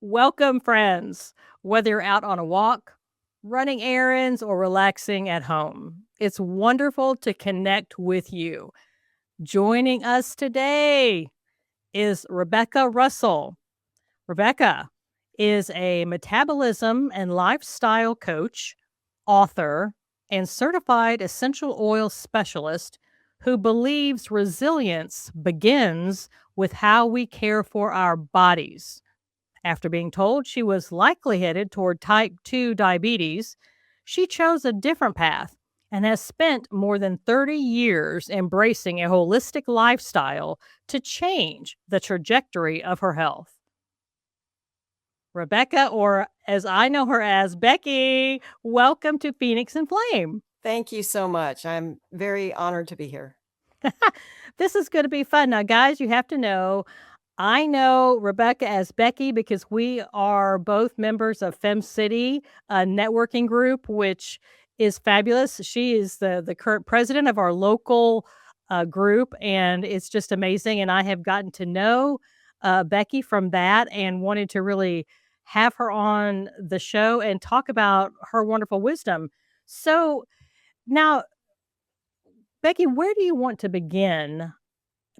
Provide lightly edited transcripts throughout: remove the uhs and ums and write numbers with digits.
Welcome, friends. Whether you're out on a walk, running errands, or relaxing at home, it's wonderful to connect with you. Joining us today is Rebecca Russell. Rebecca is a metabolism and lifestyle coach, author, and certified essential oil specialist who believes resilience begins with how we care for our bodies. After being told she was likely headed toward type 2 diabetes, she chose a different path and has spent more than 30 years embracing a holistic lifestyle to change the trajectory of her health. Rebecca, or as I know her as Becky, welcome to Phoenix and Flame. Thank you so much. I'm very honored to be here. This is going to be fun. Now, guys, you have to know I know Rebecca as Becky because we are both members of Fem City, a networking group, which is fabulous. She is the current president of our local group, and it's just amazing. And I have gotten to know Becky from that and wanted to really have her on the show and talk about her wonderful wisdom. So now, Becky, where do you want to begin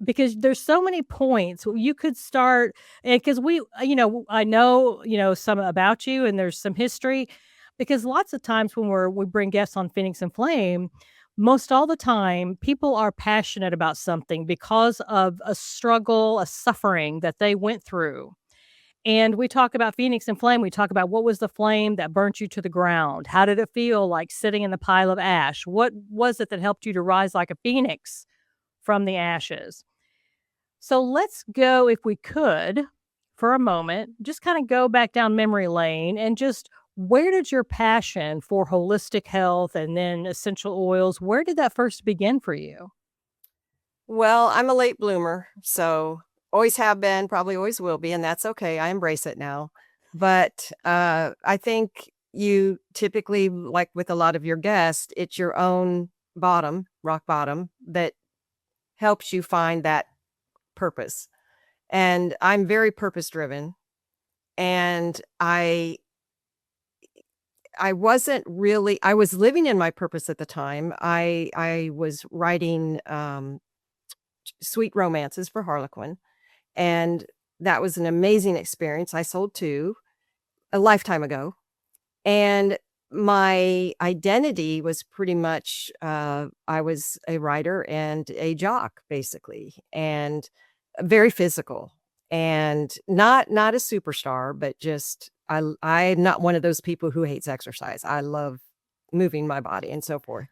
because there's so many points you could start and because I know some about you and there's some history because lots of times when we bring guests on Phoenix and Flame, most all the time people are passionate about something because of a struggle, a suffering that they went through. And we talk about Phoenix and Flame. We talk about what was the flame that burnt you to the ground? How did it feel like sitting in the pile of ash? What was it that helped you to rise like a phoenix from the ashes? So let's go, if we could, for a moment, just kind of go back down memory lane and just where did your passion for holistic health and then essential oils, where did that first begin for you? Well, I'm a late bloomer, so always have been, probably always will be, and that's okay. I embrace it now. But I think you typically, like with a lot of your guests, it's your own bottom, rock bottom, that helps you find that purpose. And I'm very purpose driven. And I wasn't really I was living in my purpose at the time. I was writing sweet romances for Harlequin, and that was an amazing experience. I sold 2 a lifetime ago, and my identity was pretty much, I was a writer and a jock, basically, and very physical, and not a superstar, but just I'm not one of those people who hates exercise. I love moving my body and so forth.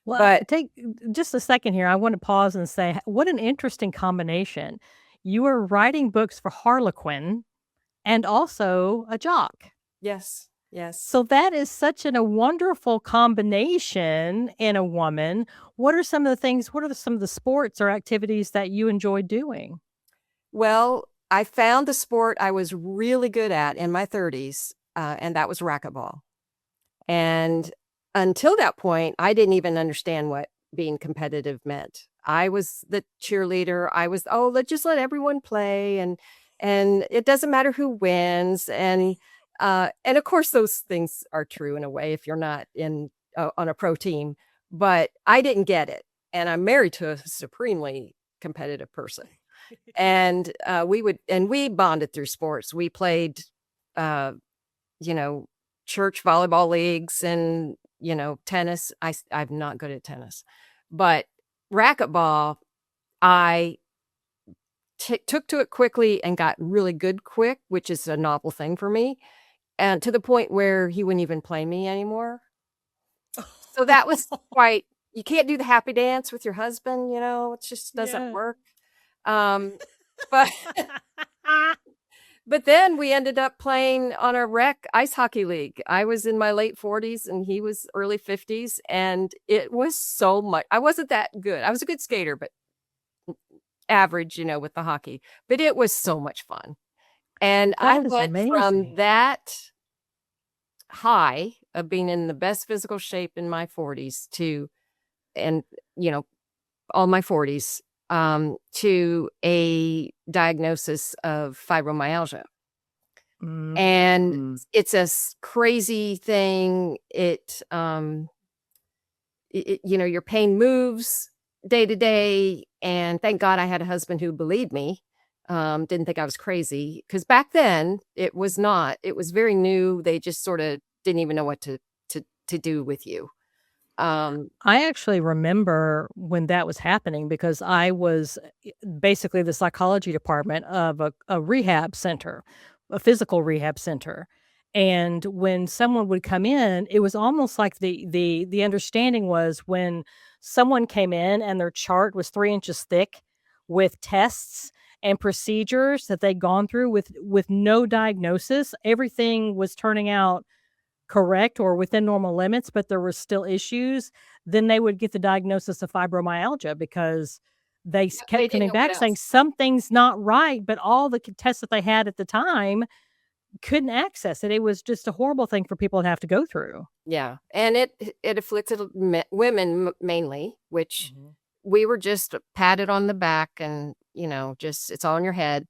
Well, But take just a second here. I want to pause and say, what an interesting combination. You were writing books for Harlequin and also a jock. yes, yes. So that is such a wonderful combination in a woman. What are some of the sports or activities that you enjoy doing? Well, I found the sport I was really good at in my 30s, and that was racquetball. And until that point, I didn't even understand what being competitive meant. I was the cheerleader. I was, oh, let's just let everyone play, and it doesn't matter who wins. And of course, those things are true in a way if you're not in on a pro team. But I didn't get it, and I'm married to a supremely competitive person. And we bonded through sports. We played, uh, you know, church volleyball leagues and, tennis. I'm not good at tennis, but racquetball, I took to it quickly and got really good quick, which is a novel thing for me. And to the point where he wouldn't even play me anymore. So that was quite, you can't do the happy dance with your husband, it just doesn't Yeah. work. Um, but But then we ended up playing on a rec ice hockey league. I was in my late 40s and he was early 50s, and it was so much. I wasn't that good. I was a good skater, but average, with the hockey. But it was so much fun. And I That is went from amazing. that high of being in the best physical shape in my 40s to, and, you know, all my 40s, to a diagnosis of fibromyalgia. And Mm. it's a crazy thing. Your pain moves day to day. And thank God I had a husband who believed me, didn't think I was crazy. Because back then it was not. It was very new. They just sort of didn't even know what to do with you. Um, I actually remember when that was happening because I was basically the psychology department of a rehab center, a physical rehab center. And when someone would come in, it was almost like the understanding was when someone came in and their chart was 3 inches thick with tests and procedures that they'd gone through with no diagnosis, everything was turning out correct or within normal limits, but there were still issues, then they would get the diagnosis of fibromyalgia because they yeah, they kept didn't coming know what back saying else. something's not right, but all the tests that they had at the time couldn't access it. It was just a horrible thing for people to have to go through. Yeah, and it afflicted women mainly, which Mhm. we were just patted on the back and just it's all in your head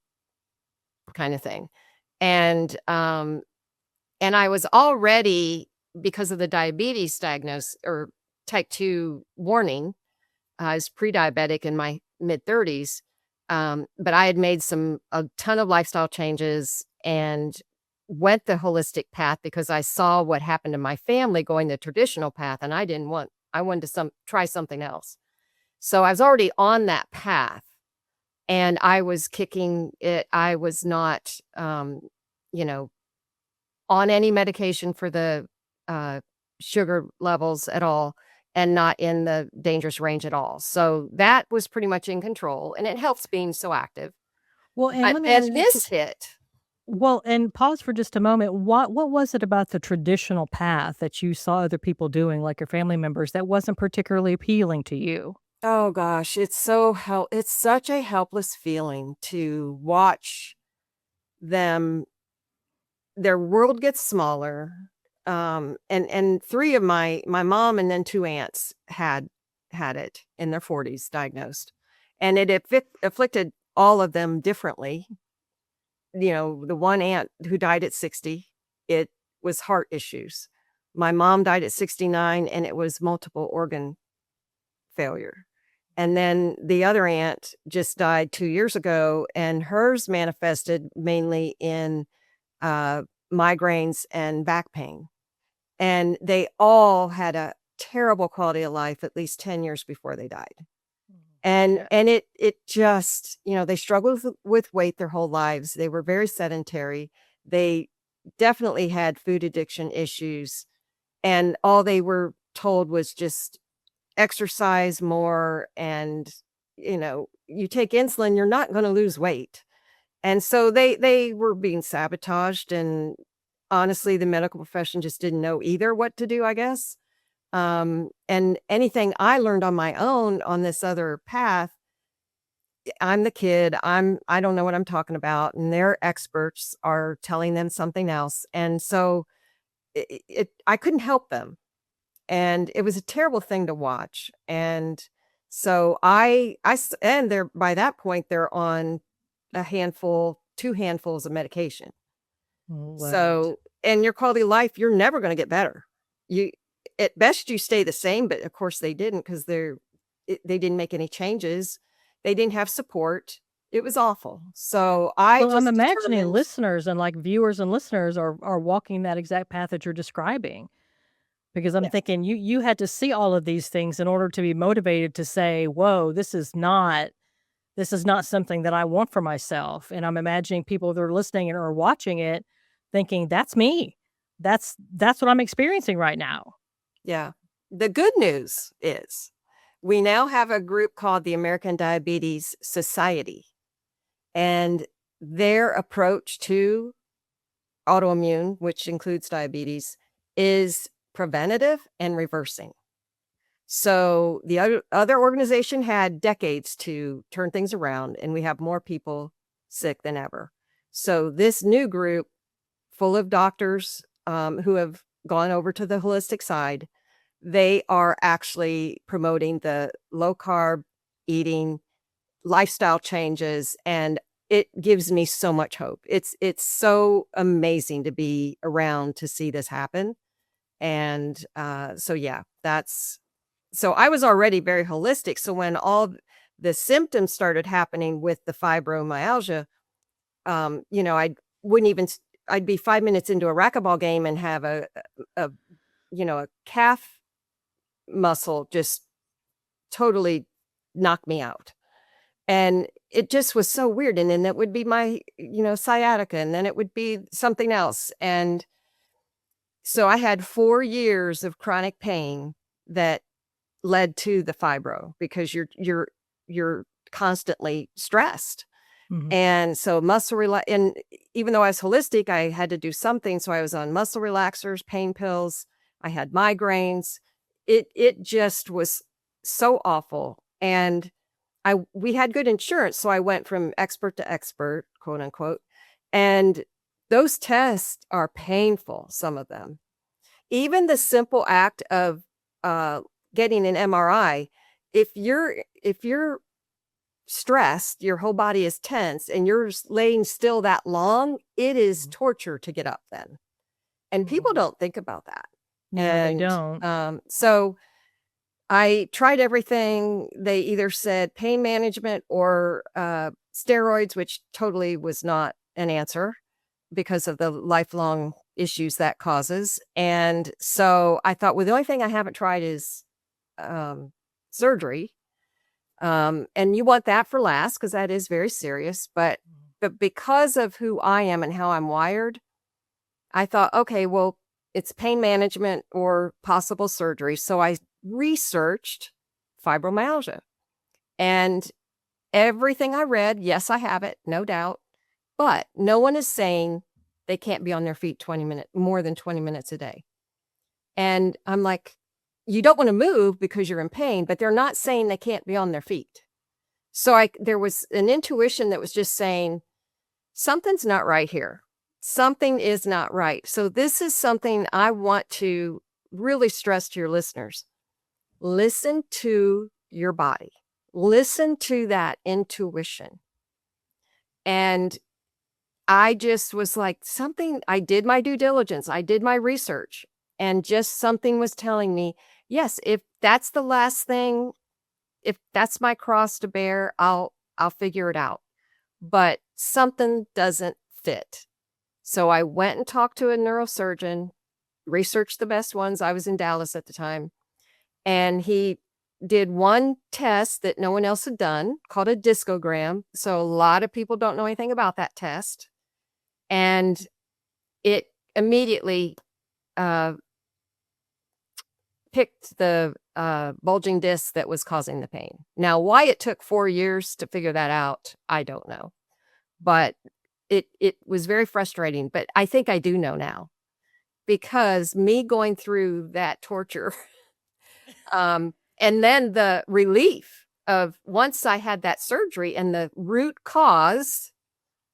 kind of thing. And and I was already, because of the diabetes diagnosis or type 2 warning, I was pre-diabetic in my mid-30s, but I had made a ton of lifestyle changes and went the holistic path because I saw what happened to my family going the traditional path, and I wanted to try something else. So I was already on that path, and I was kicking it. I was not, you know, on any medication for the, uh, sugar levels at all, and not in the dangerous range at all. So that was pretty much in control, and it helps being so active. Well, and But let me ask then you this hit. well, and pause for just a moment. What was it about the traditional path that you saw other people doing, like your family members, that wasn't particularly appealing to you? Oh gosh, it's such a helpless feeling to watch them. Their world gets smaller. And 3 of my mom and then 2 aunts had it in their 40s diagnosed. And it afflicted all of them differently. The one aunt who died at 60, it was heart issues. My mom died at 69 and it was multiple organ failure. And then the other aunt just died 2 years ago and hers manifested mainly in uh, migraines and back pain. And they all had a terrible quality of life at least 10 years before they died. And Yeah. it just, they struggled with weight their whole lives. They were very sedentary. They definitely had food addiction issues, and all they were told was just exercise more and, you take insulin, you're not gonna lose weight. And so they were being sabotaged, and honestly, the medical profession just didn't know either what to do, I guess. And anything I learned on my own on this other path, I'm the kid. I don't know what I'm talking about, and their experts are telling them something else. And so I couldn't help them. And it was a terrible thing to watch. And so and they're by that point they're on a handful, 2 handfuls of medication. Right. So, and your quality of life, you're never gonna get better. You At best, you stay the same, but of course they didn't 'cause they didn't make any changes. They didn't have support. It was awful. So, I Well, I'm just imagining determined. listeners and, like, viewers and listeners are walking that exact path that you're describing, because I'm Yeah, thinking you had to see all of these things in order to be motivated to say, "Whoa, this is not something that I want for myself," and I'm imagining people that are listening and or watching it thinking, "That's me. That's what I'm experiencing right now." yeah. The good news is we now have a group called the American Diabetes Society, and their approach to autoimmune, which includes diabetes, is preventative and reversing. So the other organization had decades to turn things around, and we have more people sick than ever. So this new group, full of doctors who have gone over to the holistic side, they are actually promoting the low carb eating, lifestyle changes, and it gives me so much hope. It's so amazing to be around to see this happen. And, so yeah, so I was already very holistic. So when all the symptoms started happening with the fibromyalgia, you know, wouldn't even, I'd be 5 minutes into a racquetball game and have a, a calf muscle just totally knock me out. And it just was so weird. And then it would be my, sciatica, and then it would be something else. And so I had 4 years of chronic pain that led to the fibro, because you're constantly stressed. Mhm. And so and even though I was holistic, I had to do something. So I was on muscle relaxers, pain pills. I had migraines. It just was so awful. And we had good insurance. So I went from expert to expert, quote unquote. And those tests are painful, some of them. Even the simple act of getting an MRI, if you're stressed, your whole body is tense, and you're laying still that long, it is torture to get up then. And people Mhm. don't think about that. No, they And don't. so I tried everything. They either said pain management or steroids, which totally was not an answer because of the lifelong issues that causes. And so I thought, well, the only thing I haven't tried is surgery. And you want that for last, because that is very serious. But because of who I am and how I'm wired, I thought, okay, well, it's pain management or possible surgery. So I researched fibromyalgia, and everything I read, yes, I have it, no doubt. But no one is saying they can't be on their feet more than 20 minutes a day. And I'm like, you don't want to move because you're in pain, but they're not saying they can't be on their feet. So there was an intuition that was just saying, something's not right here. Something is not right. So this is something I want to really stress to your listeners. Listen to your body. Listen to that intuition. And I just was like, I did my due diligence. I did my research, and just something was telling me, yes, if that's the last thing, if that's my cross to bear, I'll figure it out. But something doesn't fit. So I went and talked to a neurosurgeon, researched the best ones. I was in Dallas at the time. And he did one test that no one else had done, called a discogram. So a lot of people don't know anything about that test. And it immediately uh, picked the bulging disc that was causing the pain. Now, why it took 4 years to figure that out, I don't know. But it was very frustrating. But I think I do know now, because me going through that torture, and then the relief of once I had that surgery and the root cause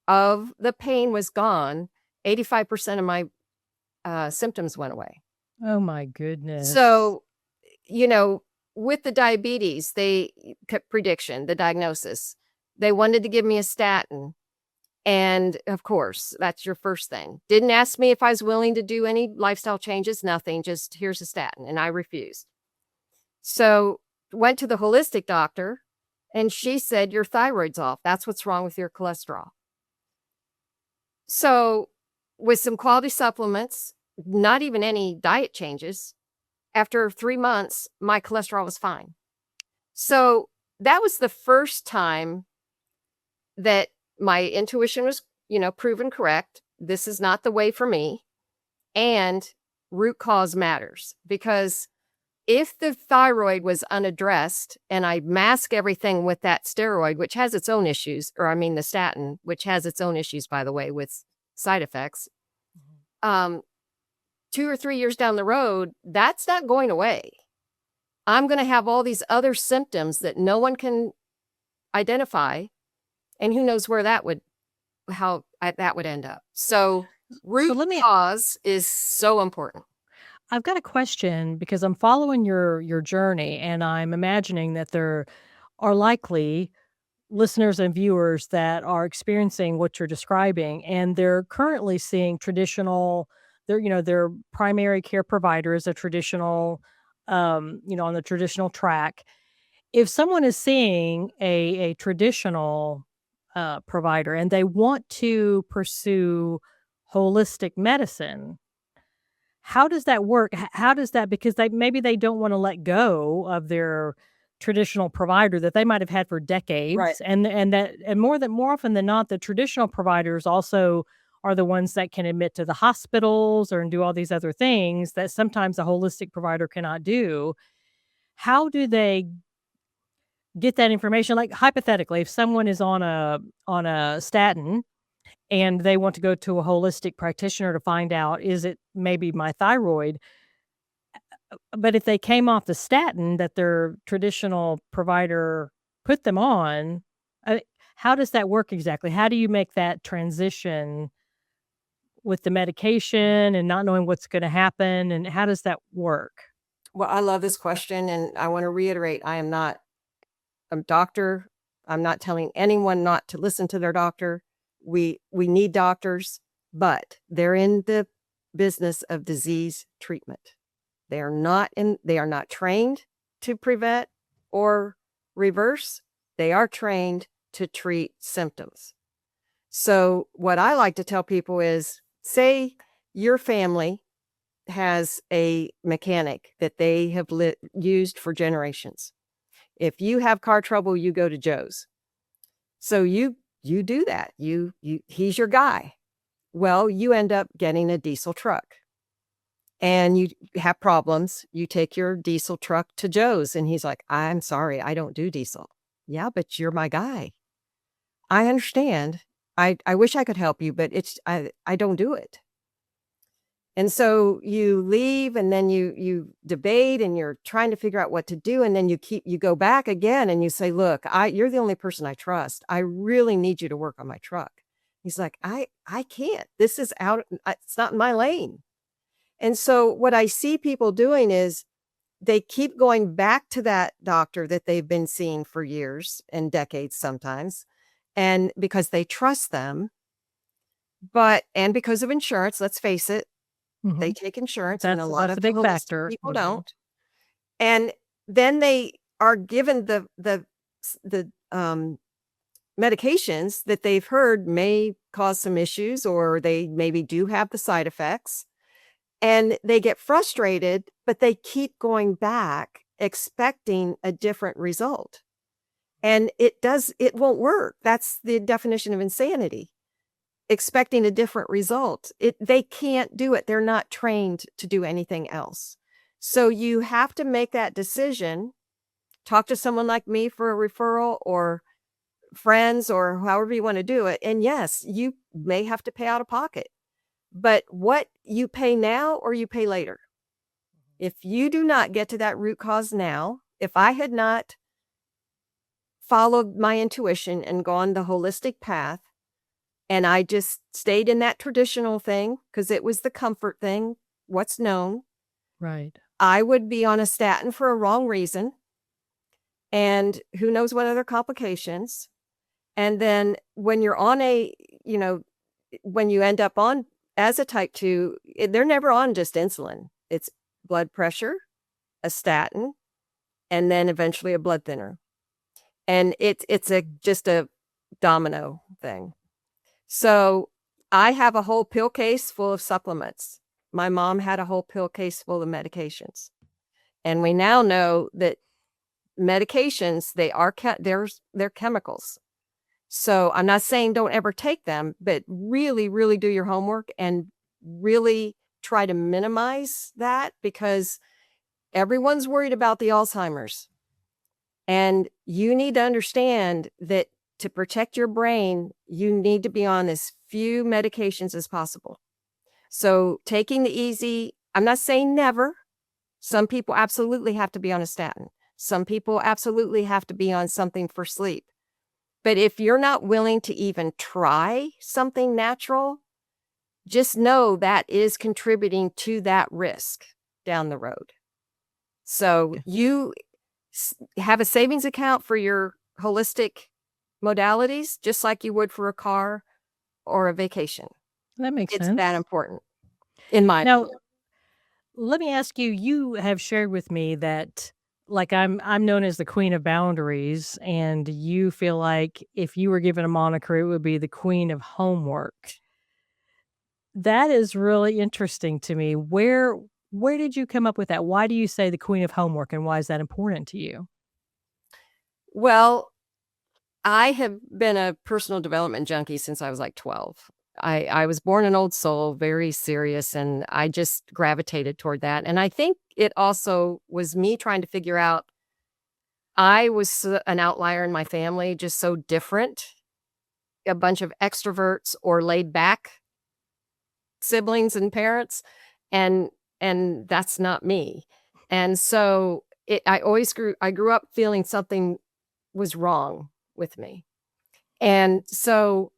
of the pain was gone, 85% of my symptoms went away. Oh my goodness. So, you know, with the diabetes, they kept prediction, the diagnosis, they wanted to give me a statin. And of course, that's your first thing. Didn't ask me if I was willing to do any lifestyle changes, nothing, just here's a statin. And I refused. So went to the holistic doctor, and she said, your thyroid's off. That's what's wrong with your cholesterol. So with some quality supplements, not even any diet changes, after 3 months, my cholesterol was fine. So that was the first time that my intuition was, proven correct. This is not the way for me. And root cause matters, because if the thyroid was unaddressed and I mask everything with that steroid, which has its own issues, the statin, which has its own issues, by the way, with side effects, 2 or 3 years down the road, that's not going away. I'm going to have all these other symptoms that no one can identify. And who knows where that would end up. So root let me cause is so important. I've got a question, because I'm following your journey, and I'm imagining that there are likely listeners and viewers that are experiencing what you're describing, and they're currently seeing traditional their primary care provider is a traditional, on the traditional track. If someone is seeing a traditional, provider and they want to pursue holistic medicine, how does that work? How does that because they don't wanna let go of their traditional provider that they might have had for Right. decades, and more often than not, the traditional providers also are the ones that can admit to the hospitals or and do all these other things that sometimes a holistic provider cannot do. How do they get that information? Like, hypothetically, if someone is on a statin and they want to go to a holistic practitioner to find out, is it maybe my thyroid? But if they came off the statin that their traditional provider put them on, uh, how does that work exactly? How do you make that transition with the medication and not knowing what's gonna happen, and how does that work? Well, I love this question, and I want to reiterate, I am not a doctor. I'm not telling anyone not to listen to their doctor. We need doctors, but they're in the business of disease treatment. They are not trained to prevent or reverse. They are trained to treat symptoms. So what I like to tell people is, say your family has a mechanic that they have used for generations. If you have car trouble, you go to Joe's. So you do that. He's your guy. Well, you end up getting a diesel truck and you have problems. You take your diesel truck to Joe's and he's like, "I'm sorry, I don't do diesel." "Yeah, but you're my guy. I understand. I wish I could help you, but I don't do it." And so you leave and then you debate and you're trying to figure out what to do, and then you go back again and you say, "Look, you're the only person I trust. I really need you to work on my truck." He's like, I can't. This is it's not in my lane." And so what I see people doing is they keep going back to that doctor that they've been seeing for years and decades sometimes, and because they trust them, and because of insurance, let's face it, they Mhm. take insurance, and a lot That's of a big holistic factor. people Mhm. don't. And then they are given the medications that they've heard may cause some issues, or they maybe do have the side effects, and they get frustrated, but they keep going back expecting a different result. And it won't work. That's the definition of insanity. Expecting a different result. They can't do it. They're not trained to do anything else. So you have to make that decision, talk to someone like me for a referral or friends or however you want to do it. And yes, you may have to pay out of pocket, but what you pay now or you pay later. If you do not get to that root cause now, if I had not followed my intuition and gone the holistic path, and I just stayed in that traditional thing because it was the comfort thing, what's known, Right. I would be on a statin for a wrong reason, and who knows what other complications. And then when you're on you know, when you end up on as a type 2, they're never on just insulin. It's blood pressure, a statin, and then eventually a blood thinner. And it's just a domino thing. So I have a whole pill case full of supplements. My mom had a whole pill case full of medications. And we now know that medications, they're chemicals. So I'm not saying don't ever take them, but really, really do your homework and really try to minimize that, because everyone's worried about the Alzheimer's. And you need to understand that to protect your brain, you need to be on as few medications as possible. So taking the easy, I'm not saying never. Some people absolutely have to be on a statin. Some people absolutely have to be on something for sleep. But if you're not willing to even try something natural, just know that is contributing to that risk down the road. So Yeah. you have a savings account for your holistic modalities, just like you would for a car or a vacation. That makes It's that sense. important in my Now, opinion. let me ask you, you have shared with me that like I'm known as the queen of boundaries and you feel like if you were given a moniker it would be the queen of homework. That is really interesting to me. Where did you come up with that? Why do you say the queen of homework and why is that important to you? Well, I have been a personal development junkie since I was like 12. I was born an old soul, very serious, and I just gravitated toward that. And I think it also was me trying to figure out I was an outlier in my family, just so different, a bunch of extroverts or laid back siblings and parents, and that's not me. And so I grew up feeling something was wrong with me. And so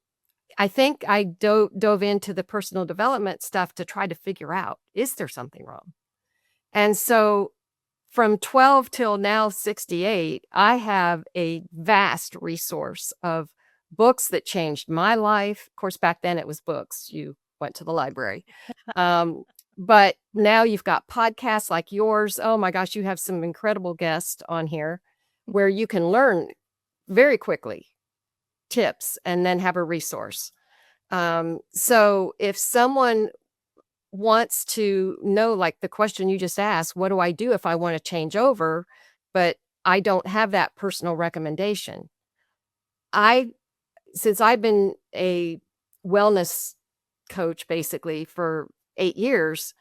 I think I dove into the personal development stuff to try to figure out, is there something wrong? And so from 12 till now 68, I have a vast resource of books that changed my life. Of course, back then it was books. You went to the library. Um, but now you've got podcasts like yours. Oh my gosh, you have some incredible guests on here where you can learn very quickly tips and then have a resource. So if someone wants to know, like the question you just asked, what do I do if I want to change over, but I don't have that personal recommendation? I, since I've been a wellness coach basically for 8 years,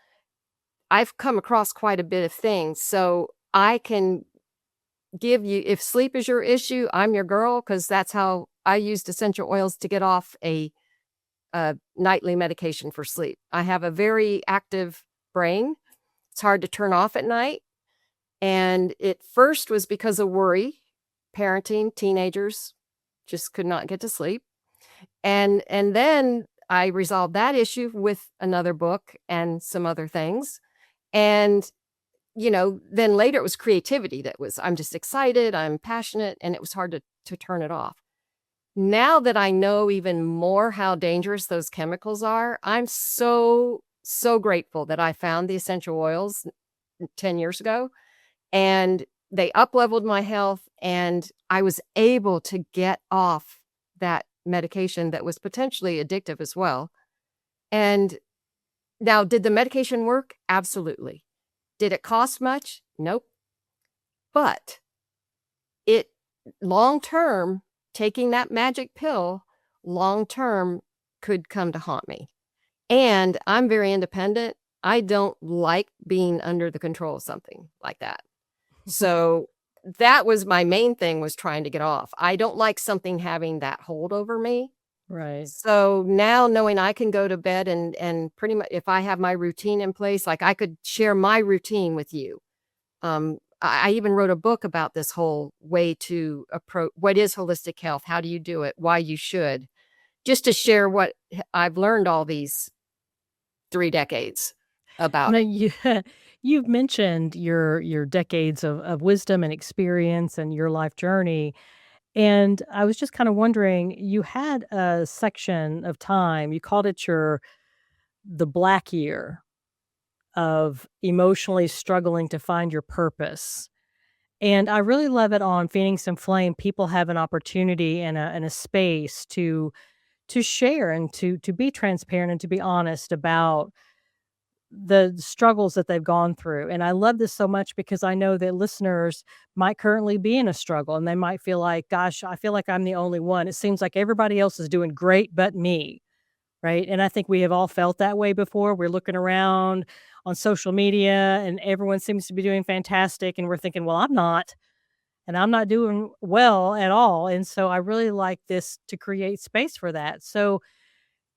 I've come across quite a bit of things. So I can give you, if sleep is your issue, I'm your girl, because that's how I used essential oils to get off a nightly medication for sleep. I have a very active brain. It's hard to turn off at night. And it first was because of worry, parenting, teenagers just could not get to sleep. And then I resolved that issue with another book and some other things. And then later it was creativity that was, I'm just excited, I'm passionate, and it was hard to turn it off. Now that I know even more how dangerous those chemicals are, I'm so, so grateful that I found the essential oils 10 years ago, and they up-leveled my health, and I was able to get off that medication that was potentially addictive as well. And now, did the medication work? Absolutely. Did it cost much? Nope. But it long term, taking that magic pill long term could come to haunt me. And I'm very independent. I don't like being under the control of something like that. So that was my main thing, was trying to get off. I don't like something having that hold over me. Right. So now knowing I can go to bed and pretty much, if I have my routine in place, like I could share my routine with you. I even wrote a book about this whole way to approach what is holistic health, how do you do it, why you should, just to share what I've learned all these 3 decades about. Now you you've mentioned your decades of wisdom and experience and your life journey. And I was just kind of wondering, you had a section of time, you called it the black year of emotionally struggling to find your purpose. And I really love it on Phoenix and Flame. People have an opportunity and a space to share and to be transparent and to be honest about the struggles that they've gone through. And I love this so much because I know that listeners might currently be in a struggle and they might feel like, gosh, I feel like I'm the only one. It seems like everybody else is doing great but me. Right. And I think we have all felt that way before. We're looking around on social media and everyone seems to be doing fantastic. And we're thinking, well, I'm not. And I'm not doing well at all. And so I really like this to create space for that. So,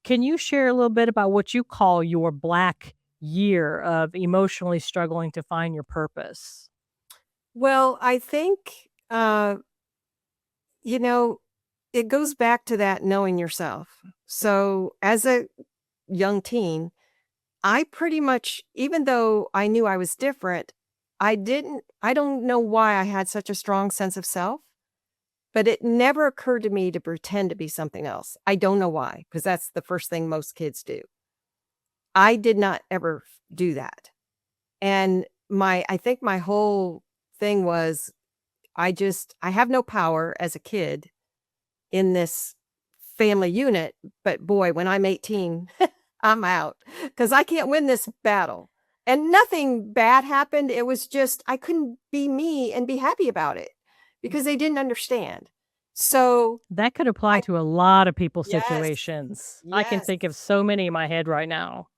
can you share a little bit about what you call your black year of emotionally struggling to find your purpose? Well, I think, you know, it goes back to that knowing yourself. So as a young teen, I pretty much, even though I knew I was different, I don't know why I had such a strong sense of self. But it never occurred to me to pretend to be something else. I don't know why, because that's the first thing most kids do. I did not ever do that. And I think my whole thing was I have no power as a kid in this family unit, but boy, when I'm 18, I'm out because I can't win this battle. And nothing bad happened. It was just I couldn't be me and be happy about it because they didn't understand. So That could apply I to a lot of people's yes, situations. I can yes. think of so many in my head right now.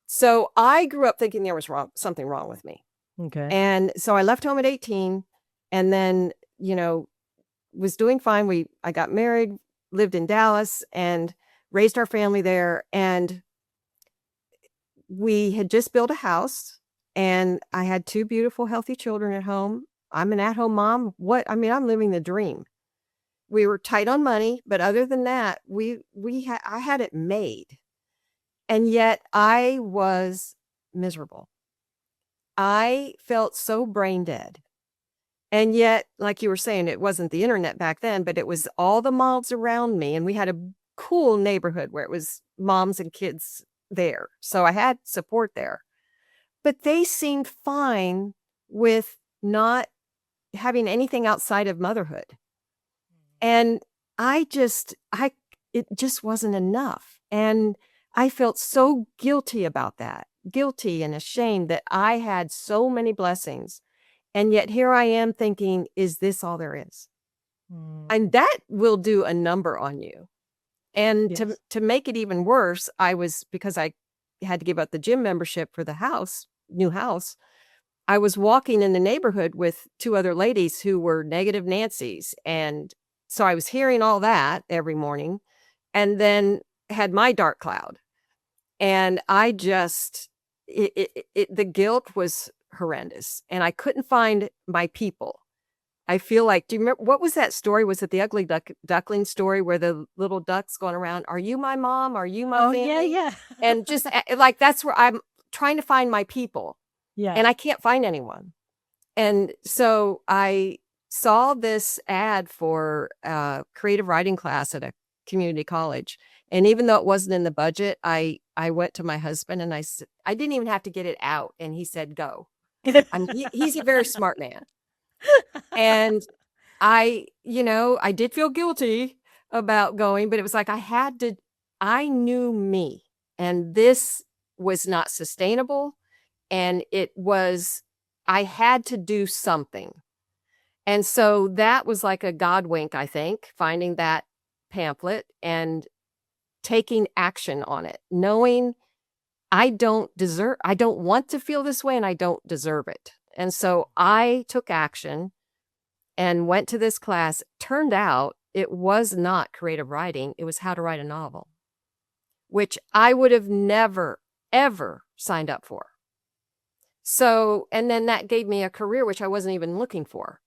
So I grew up thinking there was something wrong with me. Okay. And so I left home at 18 and then, was doing fine. I got married, lived in Dallas and raised our family there. And we had just built a house and I had 2 beautiful, healthy children at home. I'm an at-home mom. I'm living the dream. We were tight on money, but other than that, I had it made. And yet I was miserable. I felt so brain dead. And yet, like you were saying, it wasn't the internet back then, but it was all the moms around me. And we had a cool neighborhood where it was moms and kids there. So I had support there. But they seemed fine with not having anything outside of motherhood. And it just wasn't enough. And I felt so guilty about that, guilty and ashamed that I had so many blessings. And yet here I am thinking, is this all there is? Mm, And that will do a number on you. And yes. to make it even worse, because I had to give up the gym membership for the new house, I was walking in the neighborhood with 2 other ladies who were negative Nancy's. And so I was hearing all that every morning and then had my dark cloud. And I just, the guilt was horrendous and I couldn't find my people. I feel like, do you remember, what was that story? Was it the ugly duckling story where the little duck's going around? Are you my mom? Are you my Oh, yeah, family? yeah. And just like, that's where I'm trying to find my people Yeah. and I can't find anyone. And so I saw this ad for a creative writing class at a community college. And even though it wasn't in the budget, I went to my husband and I said, I didn't even have to get it out. And he said, go. He's a very smart man. And I did feel guilty about going, but it was like I knew me and this was not sustainable. And I had to do something. And so that was like a God wink, I think, finding that pamphlet and taking action on it, knowing I don't want to feel this way and I don't deserve it. And so I took action and went to this class. Turned out it was not creative writing. It was how to write a novel, which I would have never, ever signed up for. So, and then that gave me a career, which I wasn't even looking for.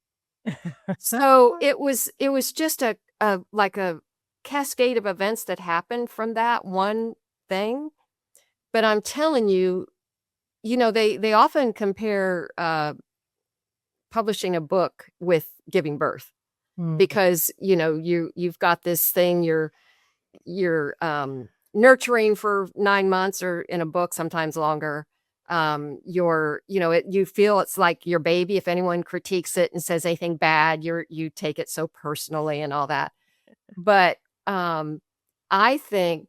So it was just like a cascade of events that happened from that one thing. But I'm telling you, they often compare publishing a book with giving birth Mm. because, you've got this thing you're nurturing for 9 months or in a book, sometimes longer. You feel it's like your baby. If anyone critiques it and says anything bad, you take it so personally and all that. But I think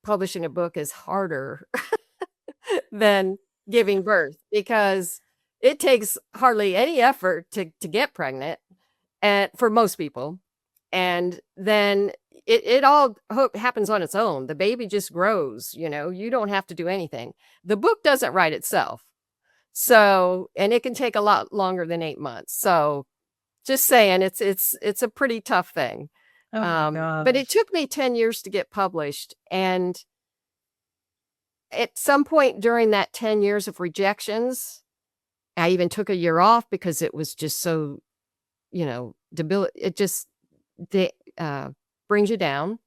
publishing a book is harder than giving birth because it takes hardly any effort to get pregnant, and for most people, and then it all happens on its own. The baby just grows, you don't have to do anything. The book doesn't write itself. So, and it can take a lot longer than 8 months. So just saying, it's a pretty tough thing. Oh my But it gosh. took me 10 years to get published. And at some point during that 10 years of rejections, I even took a year off because it was just so, it just brings you down.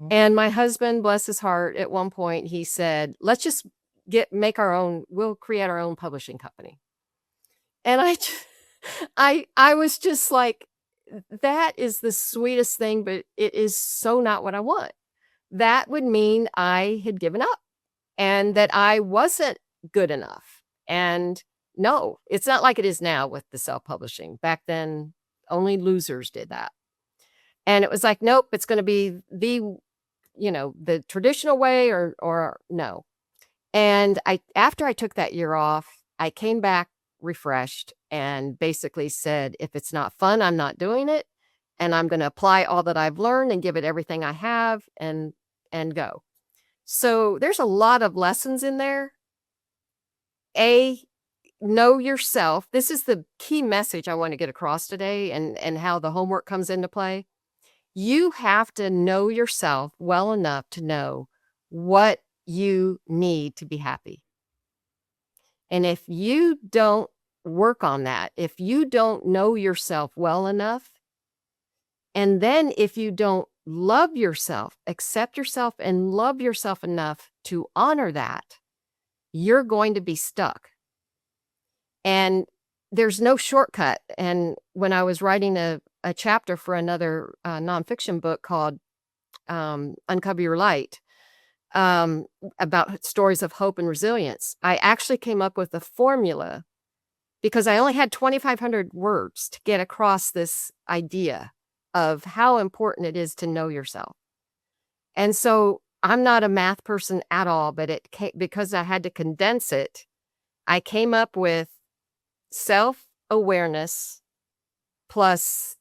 Mhm. And my husband, bless his heart, at one point he said, let's just we'll create our own publishing company. And I was just like, that is the sweetest thing, but it is so not what I want. That would mean I had given up and that I wasn't good enough. And no, it's not like it is now with the self-publishing. Back then, only losers did that. And it was like, nope, it's going to be the traditional way or no. And after I took that year off, I came back refreshed and basically said, if it's not fun, I'm not doing it. And I'm going to apply all that I've learned and give it everything I have and go. So there's a lot of lessons in there. Know yourself. This is the key message I want to get across today and how the homework comes into play. You have to know yourself well enough to know what you need to be happy. And if you don't work on that, if you don't know yourself well enough, and then if you don't love yourself, accept yourself and love yourself enough to honor that, you're going to be stuck. And there's no shortcut. And when I was writing a chapter for another nonfiction book called Uncover Your Light, about stories of hope and resilience, I actually came up with a formula because I only had 2,500 words to get across this idea of how important it is to know yourself. And so I'm not a math person at all, but because I had to condense it, I came up with self-awareness plus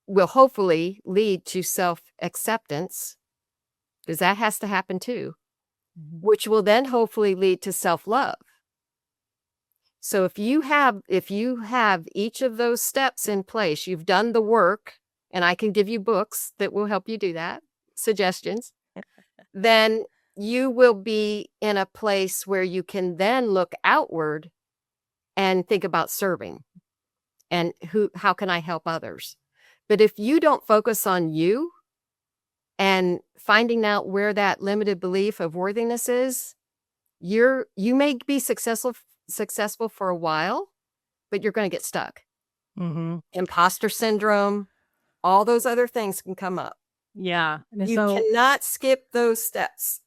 will hopefully lead to self-acceptance, because that has to happen too, which will then hopefully lead to self-love. So if you have each of those steps in place, you've done the work, and I can give you books that will help you do that, suggestions, then you will be in a place where you can then look outward and think about serving and how can I help others? But if you don't focus on you and finding out where that limited belief of worthiness is, you may be successful for a while, but you're going to get stuck. Mm-hmm. Imposter syndrome, all those other things can come up. Yeah. And You so cannot skip those steps.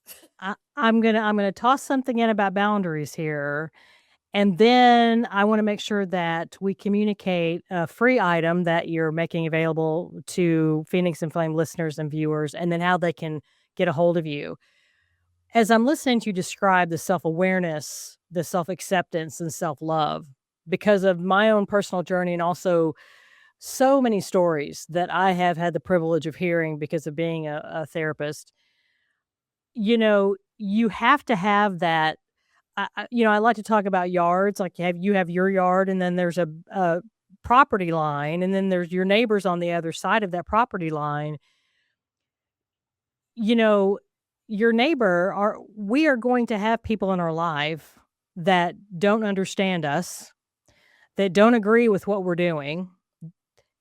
I'm gonna toss something in about boundaries here. And then I want to make sure that we communicate a free item that you're making available to Phoenix and Flame listeners and viewers, and then how they can get a hold of you. As I'm listening to you describe the self-awareness, the self-acceptance, and self-love, because of my own personal journey and also so many stories that I have had the privilege of hearing because of being a therapist, you have to have that. I like to talk about yards. Like you have your yard, and then there's a property line, and then there's your neighbors on the other side of that property line. You know, your neighbor we are going to have people in our life that don't understand us, that don't agree with what we're doing,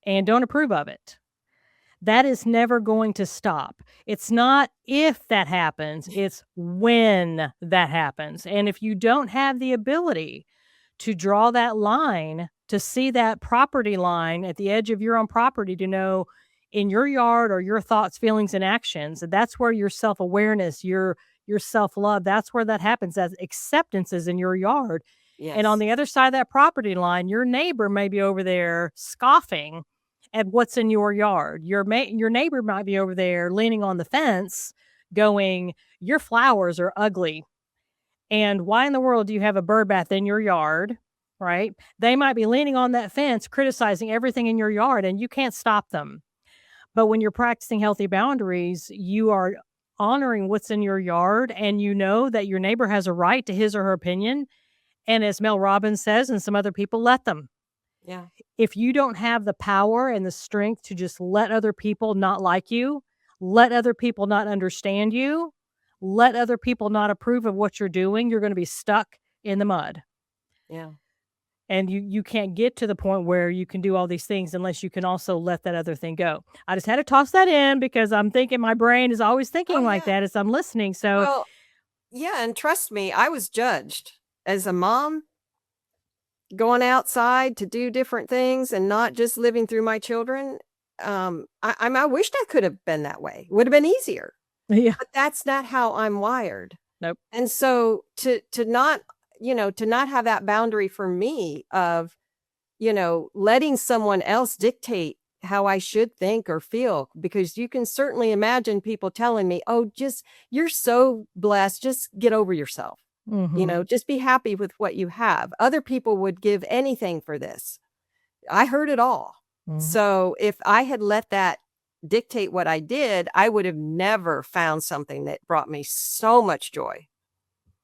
and don't approve of it. That is never going to stop. It's not if that happens, it's when that happens. And if you don't have the ability to draw that line, to see that property line at the edge of your own property, to know in your yard or your thoughts, feelings, and actions, that's where your self-awareness, your self-love, that's where that happens. That acceptance is in your yard. And on Yes. the other side of that property line, your neighbor may be over there scoffing at what's in your yard. Your neighbor might be over there leaning on the fence going, "Your flowers are ugly. And why in the world do you have a bird bath in your yard?" Right? They might be leaning on that fence, criticizing everything in your yard, and you can't stop them. But when you're practicing healthy boundaries, you are honoring what's in your yard, and you know that your neighbor has a right to his or her opinion. And as Mel Robbins says, and some other people, let them. Yeah. If you don't have the power and the strength to just let other people not like you, let other people not understand you, let other people not approve of what you're doing, you're going to be stuck in the mud. Yeah. And you can't get to the point where you can do all these things unless you can also let that other thing go. I just had to toss that in because I'm thinking my brain is always Oh, thinking like yeah. that as I'm listening. So, Well, yeah, and trust me, I was judged as a mom going outside to do different things and not just living through my children. I wished I could have been that way. It would have been easier, Yeah. but that's not how I'm wired. Nope. And so to not, to not have that boundary for me of, letting someone else dictate how I should think or feel, because you can certainly imagine people telling me, "Oh, just you're so blessed, just get over yourself. Mhm. Just be happy with what you have." Other people would give anything for this. I heard it all. Mhm. So if I had let that dictate what I did, I would have never found something that brought me so much joy.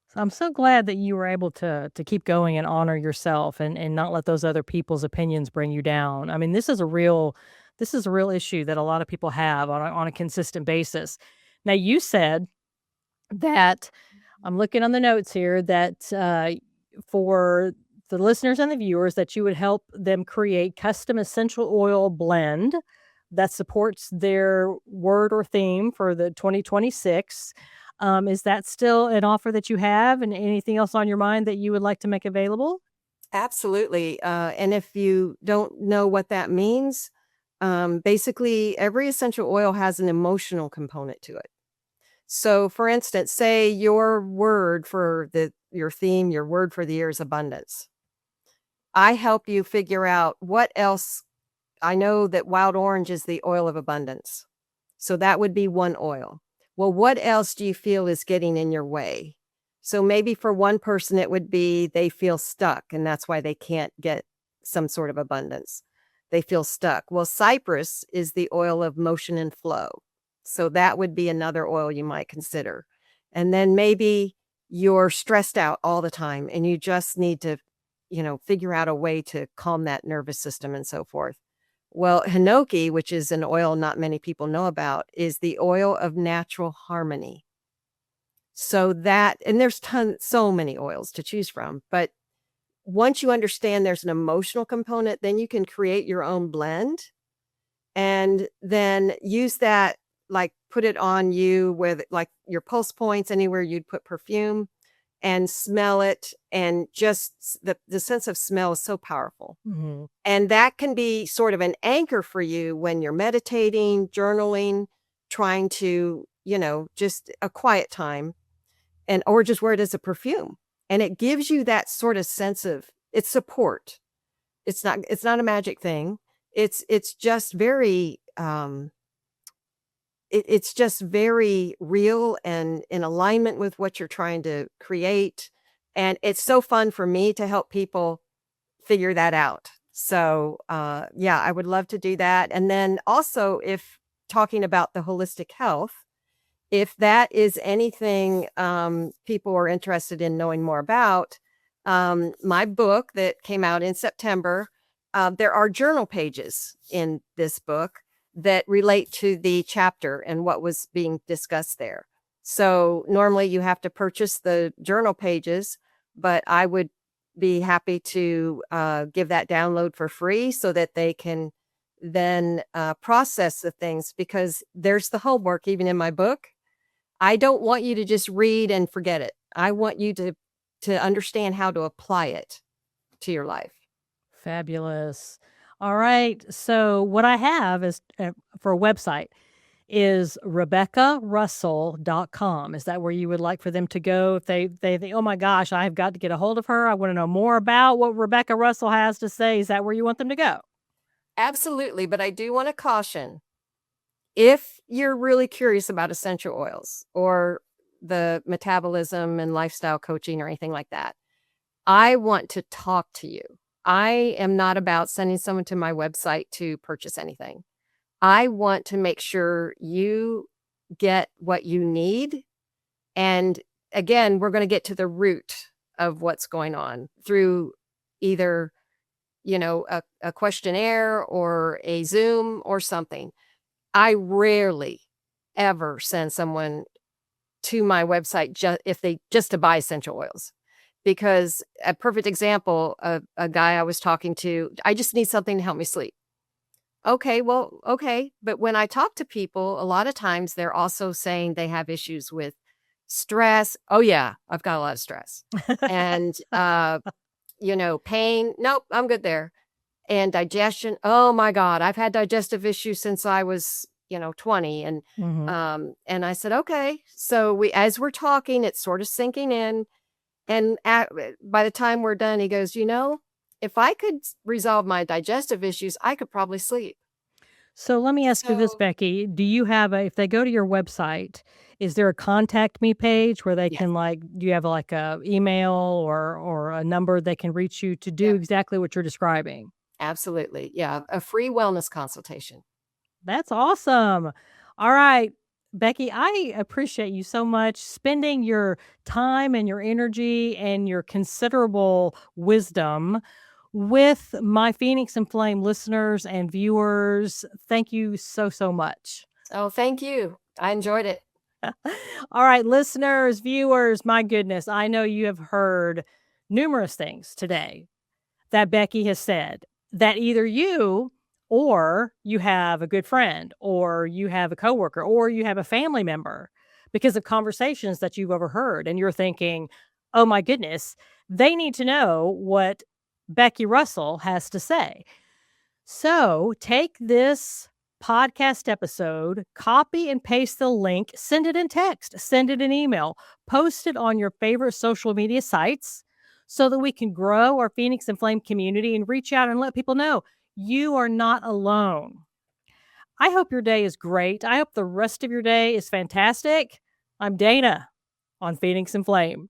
So I'm so glad that you were able to keep going and honor yourself and not let those other people's opinions bring you down. I mean, this is a real issue that a lot of people have on a consistent basis. Now, you said that I'm looking on the notes here that for the listeners and the viewers that you would help them create custom essential oil blend that supports their word or theme for the 2026. Is that still an offer that you have, and anything else on your mind that you would like to make available? Absolutely. And if you don't know what that means, basically every essential oil has an emotional component to it. So, for instance, say your word for your theme, your word for the year is abundance. I help you figure out what else. I know that wild orange is the oil of abundance. So that would be one oil. Well, what else do you feel is getting in your way? So maybe for one person, it would be they feel stuck, and that's why they can't get some sort of abundance. They feel stuck. Well, cypress is the oil of motion and flow. So that would be another oil you might consider. And then maybe you're stressed out all the time and you just need to, figure out a way to calm that nervous system and so forth. Well, hinoki, which is an oil not many people know about, is the oil of natural harmony. So that, and there's so many oils to choose from, but once you understand there's an emotional component, then you can create your own blend and then use that, like put it on you with like your pulse points, anywhere you'd put perfume, and smell it. And just the sense of smell is so powerful. Mhm. And that can be sort of an anchor for you when you're meditating, journaling, trying to, just a quiet time, and or just wear it as a perfume. And it gives you that sort of sense of it's support. It's not a magic thing. It's just very it's just very real and in alignment with what you're trying to create. And it's so fun for me to help people figure that out. So, yeah, I would love to do that. And then also, if talking about the holistic health, if that is anything people are interested in knowing more about, my book that came out in September, there are journal pages in this book that relate to the chapter and what was being discussed there. So normally you have to purchase the journal pages, but I would be happy to give that download for free so that they can then process the things, because there's the homework even in my book. I don't want you to just read and forget it. I want you to understand how to apply it to your life. Fabulous. All right. So what I have is for a website is RebeccaRussell.com. Is that where you would like for them to go if they think, "Oh my gosh, I've got to get a hold of her. I want to know more about what Rebecca Russell has to say." Is that where you want them to go? Absolutely, but I do want to caution, if you're really curious about essential oils or the metabolism and lifestyle coaching or anything like that, I want to talk to you. I am not about sending someone to my website to purchase anything. I want to make sure you get what you need. And again, we're going to get to the root of what's going on through either, a questionnaire or a Zoom or something. I rarely ever send someone to my website if they just to buy essential oils. Because a perfect example of a guy I was talking to, I just need something to help me sleep. Okay, well, okay. But when I talk to people, a lot of times they're also saying they have issues with stress. Oh, yeah, I've got a lot of stress. And, pain. Nope, I'm good there. And digestion, oh my God, I've had digestive issues since I was, 20. Mhm. And I said, okay. So as we're talking, it's sort of sinking in. And by the time we're done, he goes, if I could resolve my digestive issues, I could probably sleep. So let me ask you this, So, Becky. Do you have if they go to your website, is there a contact me page where they yes, can do you have like a email or a number they can reach you to do yep, exactly what you're describing? absolutely. Yeah, a free wellness consultation. That's awesome. All right, Becky, I appreciate you so much spending your time and your energy and your considerable wisdom with my Phoenix and Flame listeners and viewers. Thank you so, so much. Oh, thank you. I enjoyed it. All right, listeners, viewers, my goodness, I know you have heard numerous things today that Becky has said that either you or you have a good friend or you have a coworker or you have a family member because of conversations that you've overheard and you're thinking, "Oh my goodness, they need to know what Becky Russell has to say." So, take this podcast episode, copy and paste the link, send it in text, send it in email, post it on your favorite social media sites so that we can grow our Phoenix and Flame community and reach out and let people know you are not alone. I hope your day is great. I hope the rest of your day is fantastic. I'm Dana on Phoenix and Flame.